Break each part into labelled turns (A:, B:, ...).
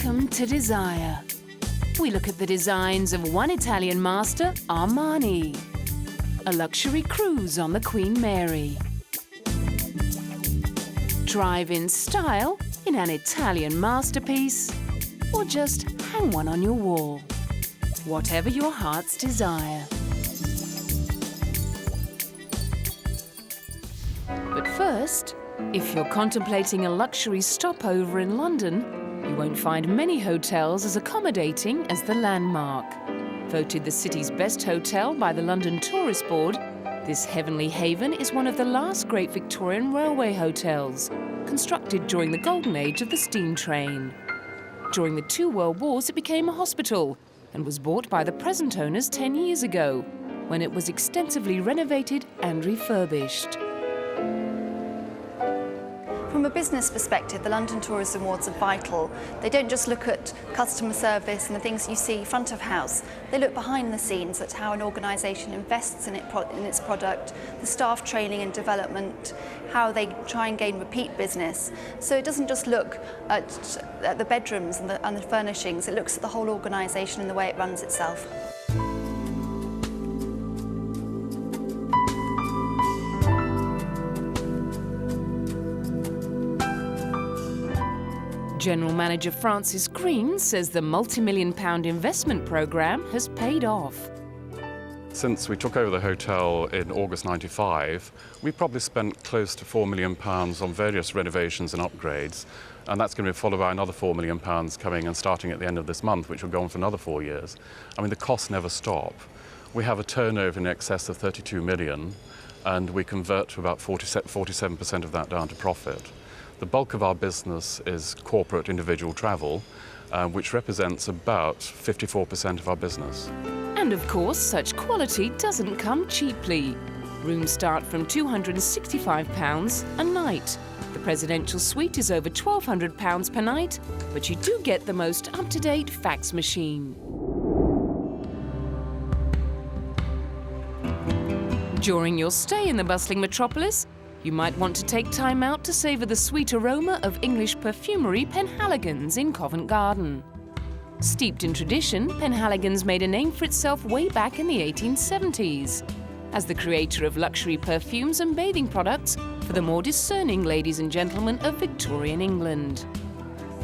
A: Welcome to Desire. We look at the designs of one Italian master, Armani, a luxury cruise on the Queen Mary, drive in style in an Italian masterpiece, or just hang one on your wall. Whatever your heart's desire. But first, if you're contemplating a luxury stopover in London, you won't find many hotels as accommodating as the Landmark. Voted the city's best hotel by the London Tourist Board, this heavenly haven is one of the last great Victorian railway hotels, constructed during the golden age of the steam train. During the 2 World Wars, it became a hospital and was bought by the present owners 10 years ago, when it was extensively renovated and refurbished.
B: From a business perspective, the London Tourism Awards are vital. They don't just look at customer service and the things you see front of house. They look behind the scenes at how an organisation invests in its product, the staff training and development, how they try and gain repeat business. So it doesn't just look at the bedrooms and the furnishings, it looks at the whole organisation and the way it runs itself.
A: General Manager Francis Green says the multi-million-pound investment programme has paid off.
C: Since we took over the hotel in August '95, we probably spent close to £4 million on various renovations and upgrades, and that's going to be followed by another £4 million coming and starting at the end of this month, which will go on for another 4 years. I mean, the costs never stop. We have a turnover in excess of 32 million, and we convert to about 47% of that down to profit. The bulk of our business is corporate individual travel, which represents about 54% of our business.
A: And of course, such quality doesn't come cheaply. Rooms start from £265 a night. The presidential suite is over £1,200 per night, but you do get the most up-to-date fax machine. During your stay in the bustling metropolis, you might want to take time out to savour the sweet aroma of English perfumery Penhaligon's in Covent Garden. Steeped in tradition, Penhaligon's made a name for itself way back in the 1870s as the creator of luxury perfumes and bathing products for the more discerning ladies and gentlemen of Victorian England.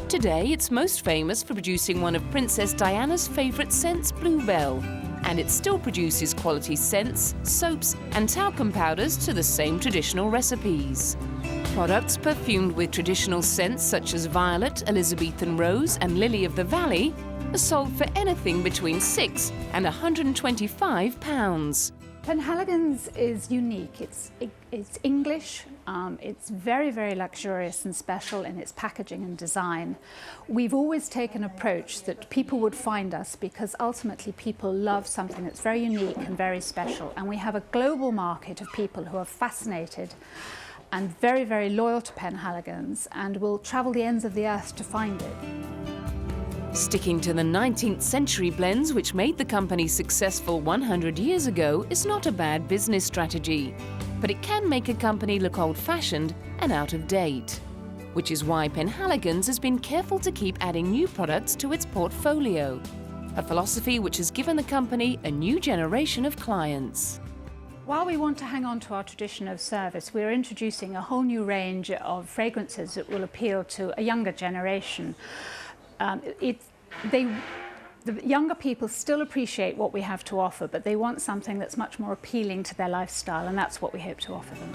A: Today, it's most famous for producing one of Princess Diana's favourite scents, Bluebell, and it still produces quality scents, soaps and talcum powders to the same traditional recipes. Products perfumed with traditional scents such as violet, Elizabethan rose and lily of the valley are sold for anything between £6 and £125.
D: Penhaligon's is unique. It's English, it's very, very luxurious and special in its packaging and design. We've always taken an approach that people would find us because ultimately people love something that's very unique and very special. And we have a global market of people who are fascinated and very, very loyal to Penhaligon's and will travel the ends of the earth to find it.
A: Sticking to the 19th century blends which made the company successful 100 years ago is not a bad business strategy, but it can make a company look old-fashioned and out of date, which is why Penhaligon's has been careful to keep adding new products to its portfolio, a philosophy which has given the company a new generation of clients.
D: While we want to hang on to our tradition of service, we're introducing a whole new range of fragrances that will appeal to a younger generation. The younger people still appreciate what we have to offer, but they want something that's much more appealing to their lifestyle, and that's what we hope to offer them.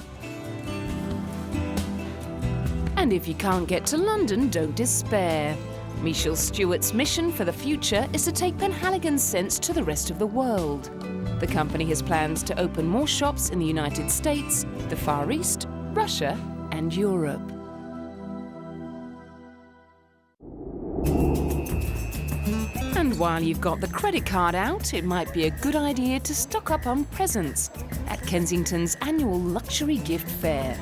A: And if you can't get to London, don't despair. Michelle Stewart's mission for the future is to take Penhaligon's scents to the rest of the world. The company has plans to open more shops in the United States, the Far East, Russia and Europe. And while you've got the credit card out, it might be a good idea to stock up on presents at Kensington's annual luxury gift fair.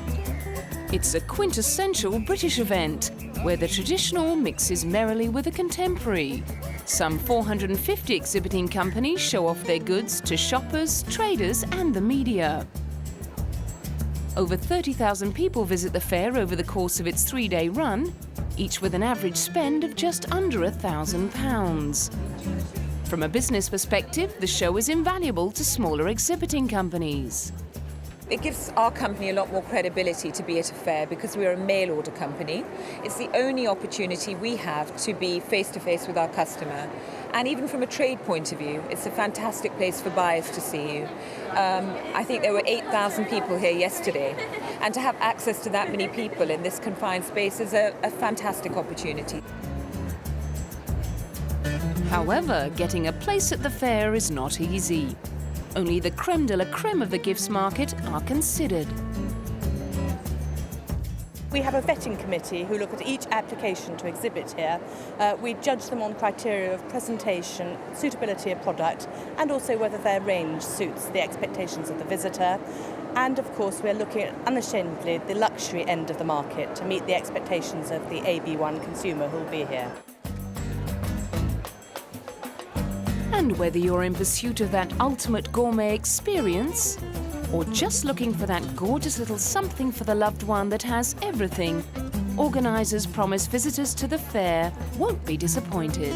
A: It's a quintessential British event where the traditional mixes merrily with the contemporary. Some 450 exhibiting companies show off their goods to shoppers, traders and the media. Over 30,000 people visit the fair over the course of its 3-day run, each with an average spend of just under £1,000. From a business perspective, the show is invaluable to smaller exhibiting companies.
E: It gives our company a lot more credibility to be at a fair because we're a mail order company. It's the only opportunity we have to be face to face with our customer. And even from a trade point of view, it's a fantastic place for buyers to see you. I think there were 8,000 people here yesterday. And to have access to that many people in this confined space is a fantastic opportunity.
A: However, getting a place at the fair is not easy. Only the creme de la creme of the gifts market are considered.
F: We have a vetting committee who look at each application to exhibit here. We judge them on criteria of presentation, suitability of product, and also whether their range suits the expectations of the visitor. And of course, we're looking at unashamedly the luxury end of the market to meet the expectations of the AB1 consumer who will be here.
A: And whether you're in pursuit of that ultimate gourmet experience, or just looking for that gorgeous little something for the loved one that has everything, organisers promise visitors to the fair won't be disappointed.